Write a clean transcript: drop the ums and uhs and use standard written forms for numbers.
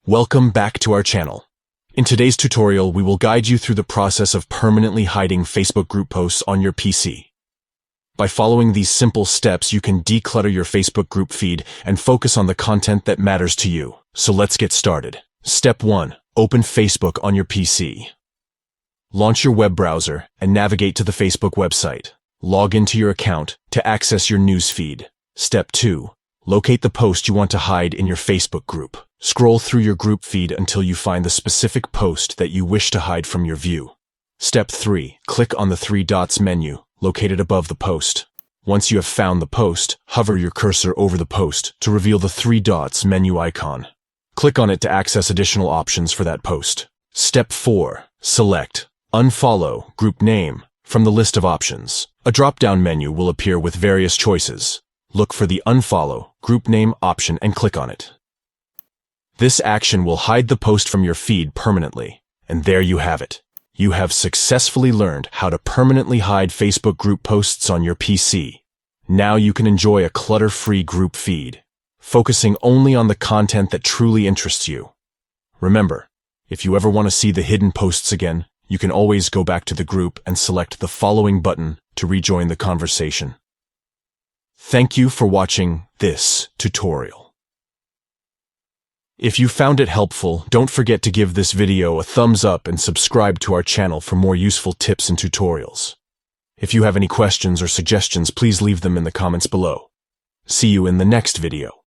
Welcome back to our channel. In today's tutorial, we will guide you through the process of permanently hiding Facebook group posts on your PC. By following these simple steps, you can declutter your Facebook group feed and focus on the content that matters to you. So let's get started. Step 1. Open Facebook on your PC. Launch your web browser and navigate to the Facebook website. Log into your account to access your news feed. Step 2. Locate the post you want to hide in your Facebook group. Scroll through your group feed until you find the specific post that you wish to hide from your view. Step 3. Click on the three dots menu located above the post. Once you have found the post, hover your cursor over the post to reveal the three dots menu icon. Click on it to access additional options for that post. Step 4. Select Unfollow Group Name from the list of options. A drop-down menu will appear with various choices. Look for the Unfollow Group Name option and click on it. This action will hide the post from your feed permanently. And there you have it. You have successfully learned how to permanently hide Facebook group posts on your PC. Now you can enjoy a clutter-free group feed, focusing only on the content that truly interests you. Remember, if you ever want to see the hidden posts again, you can always go back to the group and select the following button to rejoin the conversation. Thank you for watching this tutorial. If you found it helpful, don't forget to give this video a thumbs up and subscribe to our channel for more useful tips and tutorials. If you have any questions or suggestions, please leave them in the comments below. See you in the next video.